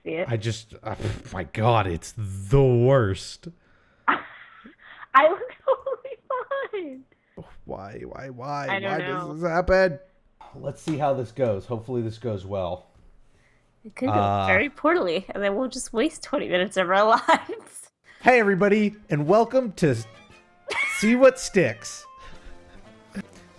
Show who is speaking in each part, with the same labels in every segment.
Speaker 1: see it.
Speaker 2: Oh my God, it's the worst.
Speaker 1: I look totally fine.
Speaker 2: Why?
Speaker 1: I don't
Speaker 2: Why
Speaker 1: know.
Speaker 2: does this happen? Let's see how this goes. Hopefully this goes well.
Speaker 1: It could go very poorly, and then we'll just waste 20 minutes of our lives.
Speaker 2: Hey everybody, and welcome to See What Sticks.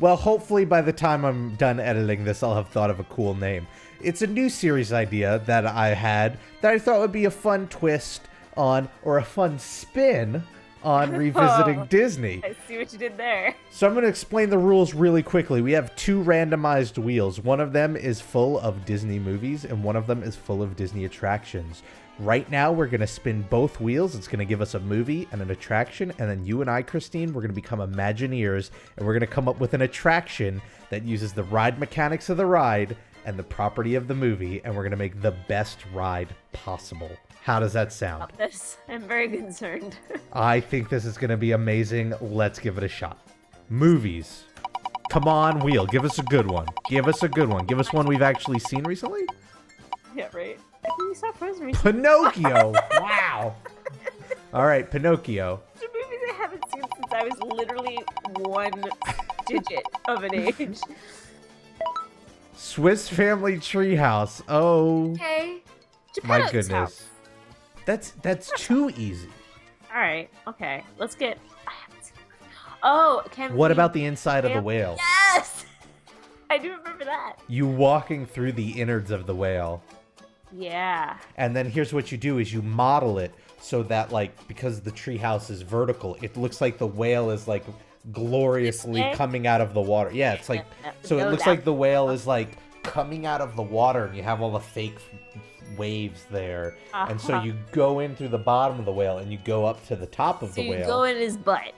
Speaker 2: Well, hopefully by the time I'm done editing this, I'll have thought of a cool name. It's a new series idea that I had that I thought would be a fun twist on, or a fun spin on revisiting Disney.
Speaker 1: I see what you did there.
Speaker 2: So I'm going to explain the rules really quickly. We have two randomized wheels. One of them is full of Disney movies, and one of them is full of Disney attractions. Right now, we're going to spin both wheels. It's going to give us a movie and an attraction, and then you and I, Christine, we're going to become Imagineers, and we're going to come up with an attraction that uses the ride mechanics of the ride and the property of the movie, and we're going to make the best ride possible. How does that sound?
Speaker 1: About this, I'm very concerned.
Speaker 2: I think this is going to be amazing. Let's give it a shot. Movies. Come on, wheel. Give us a good one. Give us a good one. Give us one we've actually seen recently.
Speaker 1: Yeah, right. I think we saw Frozen recently.
Speaker 2: Pinocchio. Wow. All right, Pinocchio.
Speaker 1: It's a movie I haven't seen since I was literally one digit of an age.
Speaker 2: Swiss Family Treehouse. Oh,
Speaker 1: Okay.
Speaker 2: my
Speaker 1: Geppetto's
Speaker 2: goodness.
Speaker 1: house.
Speaker 2: That's too easy.
Speaker 1: All right. Okay. Let's get. I haven't seen the movie. Oh, can
Speaker 2: What
Speaker 1: we-
Speaker 2: about the inside of the whale?
Speaker 1: Yes. I do remember that.
Speaker 2: You walking through the innards of the whale.
Speaker 1: Yeah.
Speaker 2: And then here's what you do is you model it so that, like, because the treehouse is vertical, it looks like the whale is, like, gloriously
Speaker 1: This way?
Speaker 2: coming out of the water. Yeah, it's like, so it
Speaker 1: Go
Speaker 2: looks
Speaker 1: that
Speaker 2: like the whale is, like, coming out of the water, and you have all the fake waves there. And so you go in through the bottom of the whale, and you go up to the top of
Speaker 1: So
Speaker 2: the
Speaker 1: you
Speaker 2: whale.
Speaker 1: go in his butt.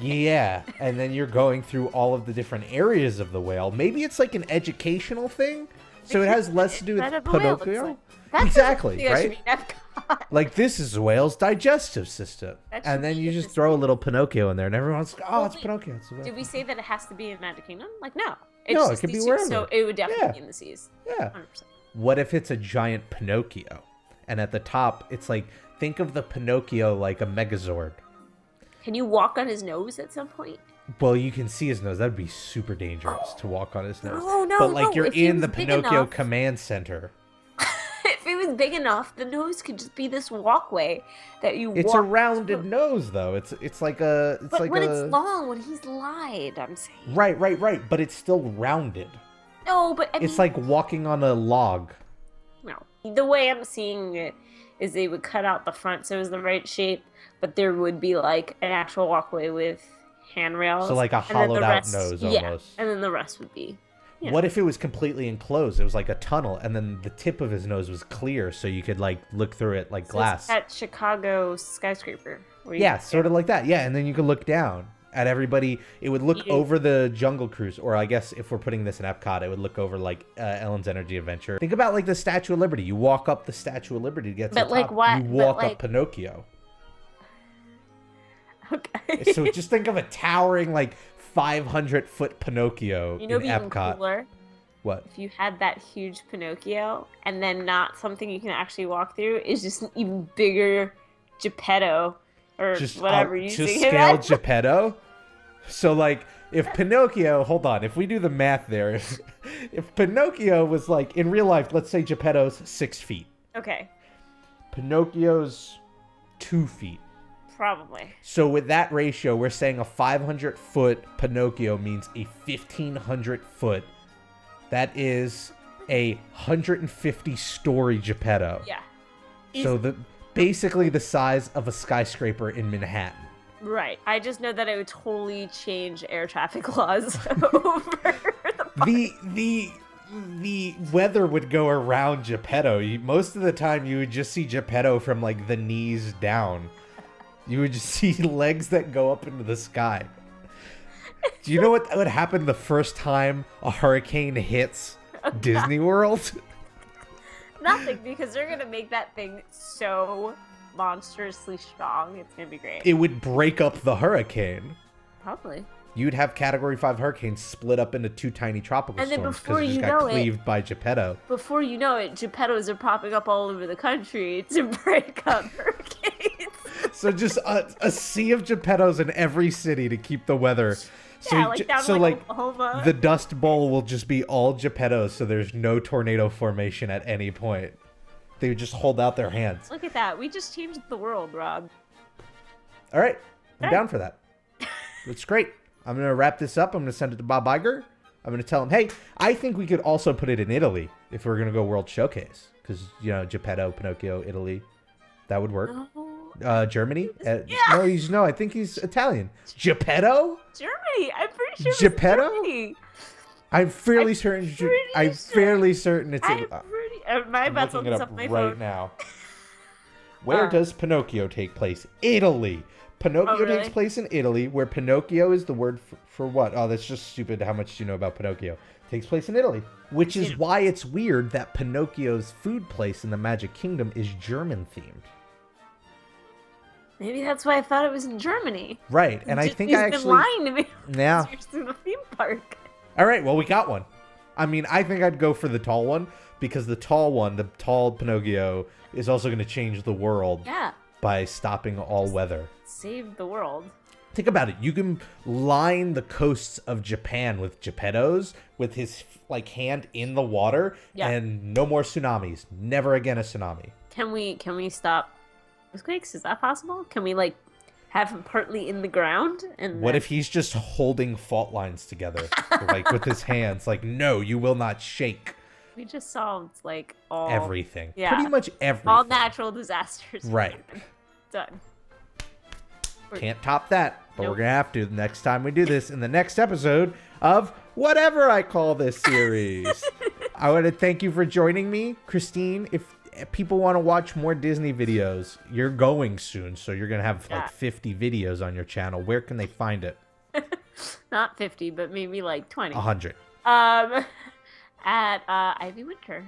Speaker 2: Yeah, and then you're going through all of the different areas of the whale. Maybe it's like an educational thing, so it has less to do with
Speaker 1: Inside of a whale, it's
Speaker 2: Pinocchio.
Speaker 1: like- That's
Speaker 2: Exactly,
Speaker 1: something that should
Speaker 2: right?
Speaker 1: be in Epcot.
Speaker 2: Like, this is a whale's digestive system.
Speaker 1: That should
Speaker 2: And then
Speaker 1: be
Speaker 2: you
Speaker 1: in
Speaker 2: just
Speaker 1: this
Speaker 2: throw a
Speaker 1: movie.
Speaker 2: little Pinocchio in there, and everyone's like, oh,
Speaker 1: Well,
Speaker 2: it's
Speaker 1: wait,
Speaker 2: Pinocchio. It's a whale.
Speaker 1: Did we say that it has to be in Magic Kingdom? Like, no.
Speaker 2: No, it
Speaker 1: just
Speaker 2: could be
Speaker 1: these two,
Speaker 2: wherever.
Speaker 1: So it would definitely
Speaker 2: Yeah.
Speaker 1: be in the seas.
Speaker 2: Yeah.
Speaker 1: 100%.
Speaker 2: What if it's a giant Pinocchio? And at the top, it's like, think of the Pinocchio like a Megazord.
Speaker 1: Can you walk on his nose at some point?
Speaker 2: Well, you can see his nose. That'd be super dangerous to walk on his nose.
Speaker 1: No,
Speaker 2: but, like,
Speaker 1: no,
Speaker 2: you're
Speaker 1: if he
Speaker 2: in
Speaker 1: was
Speaker 2: the
Speaker 1: big
Speaker 2: Pinocchio
Speaker 1: enough-
Speaker 2: command center.
Speaker 1: If it was big enough, the nose could just be this walkway that you
Speaker 2: It's
Speaker 1: walk
Speaker 2: a rounded
Speaker 1: through.
Speaker 2: nose, though. It's like a... It's
Speaker 1: But
Speaker 2: like
Speaker 1: when
Speaker 2: a...
Speaker 1: it's long, when he's lied, I'm saying.
Speaker 2: Right. But it's still rounded.
Speaker 1: No, but I mean,
Speaker 2: It's like walking on a log.
Speaker 1: no. The way I'm seeing it is they would cut out the front so it was the right shape, but there would be like an actual walkway with handrails.
Speaker 2: So like a
Speaker 1: and then
Speaker 2: hollowed
Speaker 1: the
Speaker 2: out
Speaker 1: rest-
Speaker 2: nose
Speaker 1: Yeah,
Speaker 2: almost.
Speaker 1: and then the rest would be. Yeah.
Speaker 2: What if it was completely enclosed? It was like a tunnel, and then the tip of his nose was clear, so you could like look through it like
Speaker 1: So it's
Speaker 2: glass.
Speaker 1: that Chicago skyscraper. Where you
Speaker 2: Yeah, sort of like that. Yeah, and then you could look down at everybody. It would look
Speaker 1: Eating.
Speaker 2: over the Jungle Cruise, or I guess if we're putting this in Epcot, it would look over like Ellen's Energy Adventure. Think about like the Statue of Liberty. You walk up the Statue of Liberty to get to
Speaker 1: But,
Speaker 2: the
Speaker 1: like,
Speaker 2: top.
Speaker 1: why-
Speaker 2: You
Speaker 1: but,
Speaker 2: walk
Speaker 1: like-
Speaker 2: up Pinocchio.
Speaker 1: Okay.
Speaker 2: So just think of a towering like 500-foot Pinocchio
Speaker 1: You know,
Speaker 2: in
Speaker 1: being
Speaker 2: Epcot.
Speaker 1: cooler
Speaker 2: What?
Speaker 1: if you had that huge Pinocchio and then not something you can actually walk through is just an even bigger Geppetto or
Speaker 2: Just
Speaker 1: whatever
Speaker 2: out
Speaker 1: you
Speaker 2: to
Speaker 1: think
Speaker 2: scale
Speaker 1: of.
Speaker 2: Geppetto. So like if Pinocchio, hold on, if we do the math there, if Pinocchio was like in real life, let's say Geppetto's 6 feet,
Speaker 1: Okay,
Speaker 2: Pinocchio's 2 feet.
Speaker 1: probably.
Speaker 2: So with that ratio, we're saying a 500-foot Pinocchio means a 1,500-foot. That is a 150-story Geppetto.
Speaker 1: Yeah.
Speaker 2: So basically the size of a skyscraper in Manhattan.
Speaker 1: Right. I just know that it would totally change air traffic laws over
Speaker 2: The weather would go around Geppetto. Most of the time, you would just see Geppetto from like the knees down. You would just see legs that go up into the sky. Do you know what would happen the first time a hurricane hits Disney World?
Speaker 1: Nothing, because they're gonna make that thing so monstrously strong. It's gonna be great.
Speaker 2: It would break up the hurricane.
Speaker 1: Probably.
Speaker 2: You'd have Category 5 hurricanes split up into 2 tiny tropical
Speaker 1: And then
Speaker 2: storms
Speaker 1: before
Speaker 2: it just
Speaker 1: you
Speaker 2: got
Speaker 1: know it-
Speaker 2: cleaved by Geppetto.
Speaker 1: Before you know it, Geppettos are popping up all over the country to break up hurricanes.
Speaker 2: So just a sea of Geppettos in every city to keep the weather. So,
Speaker 1: Yeah, like down in, like, Oklahoma.
Speaker 2: the Dust Bowl will just be all Geppettos, so there's no tornado formation at any point. They would just hold out their hands.
Speaker 1: Look at that. We just changed the world, Rob.
Speaker 2: All right, I'm
Speaker 1: Right.
Speaker 2: down for that. It's great. I'm going to wrap this up. I'm going to send it to Bob Iger. I'm going to tell him, hey, I think we could also put it in Italy if we're going to go World Showcase. Because, you know, Geppetto, Pinocchio, Italy. That would work.
Speaker 1: No.
Speaker 2: Germany?
Speaker 1: Yeah.
Speaker 2: No, I think he's Italian. Geppetto?
Speaker 1: Germany. I'm pretty sure
Speaker 2: Geppetto?
Speaker 1: it's Germany.
Speaker 2: I'm fairly certain. I'm fairly certain it's.
Speaker 1: I'm my
Speaker 2: I'm
Speaker 1: bets on
Speaker 2: looking it
Speaker 1: this
Speaker 2: up
Speaker 1: on my
Speaker 2: right
Speaker 1: phone.
Speaker 2: now. Where does Pinocchio take place? Italy. Pinocchio
Speaker 1: really?
Speaker 2: takes place in Italy, where Pinocchio is the word for what? Oh, that's just stupid. How much do you know about Pinocchio? Takes place in Italy, which is why it's weird that Pinocchio's food place in the Magic Kingdom is German themed.
Speaker 1: Maybe that's why I thought it was in Germany.
Speaker 2: Right, and I think I actually.
Speaker 1: been lying to me.
Speaker 2: Yeah.
Speaker 1: You're in the theme park.
Speaker 2: All right, well, we got one. I mean, I think I'd go for the tall one because the tall Pinocchio, is also going to change the world
Speaker 1: Yeah.
Speaker 2: by stopping all weather.
Speaker 1: Save the world.
Speaker 2: Think about it. You can line the coasts of Japan with Geppettos with his hand in the water, and no more tsunamis. Never again a tsunami.
Speaker 1: Can we stop earthquakes? Is that possible? Can we have him partly in the ground and
Speaker 2: What if he's just holding fault lines together, with his hands? No, you will not shake.
Speaker 1: we just solved all
Speaker 2: Everything.
Speaker 1: Yeah.
Speaker 2: Pretty much everything.
Speaker 1: all natural disasters.
Speaker 2: Right.
Speaker 1: Done.
Speaker 2: Can't top that, but
Speaker 1: Nope.
Speaker 2: we're gonna have to the next time we do this in the next episode of whatever I call this series. I want to thank you for joining me, Christine. If people want to watch more Disney videos, you're going soon, so you're gonna have 50 videos on your channel. Where can they find it?
Speaker 1: Not 50, but maybe 20.
Speaker 2: 100.
Speaker 1: At Ivy Winter.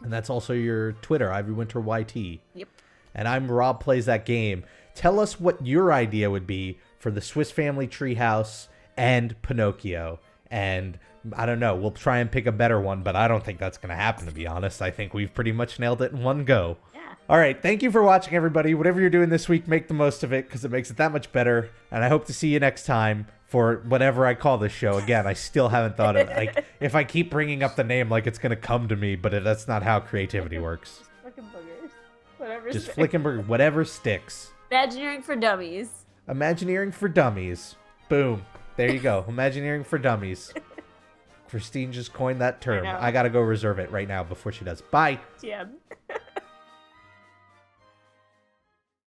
Speaker 2: And that's also your Twitter, Ivy Winter YT.
Speaker 1: Yep.
Speaker 2: And I'm Rob Plays That Game. Tell us what your idea would be for the Swiss Family Treehouse and Pinocchio. And I don't know, we'll try and pick a better one, but I don't think that's going to happen, to be honest. I think we've pretty much nailed it in one go.
Speaker 1: Yeah.
Speaker 2: All right, thank you for watching, everybody. Whatever you're doing this week, make the most of it because it makes it that much better. And I hope to see you next time for whatever I call this show. Again, I still haven't thought of it. If I keep bringing up the name it's going to come to me, but that's not how creativity works.
Speaker 1: Flicking boogers. Whatever.
Speaker 2: Just flicking whatever sticks.
Speaker 1: Imagineering for Dummies.
Speaker 2: Imagineering for Dummies. Boom. There you go. Imagineering for Dummies. Christine just coined that term.
Speaker 1: I know.
Speaker 2: I got to go reserve it right now before she does. Bye.
Speaker 1: Yeah.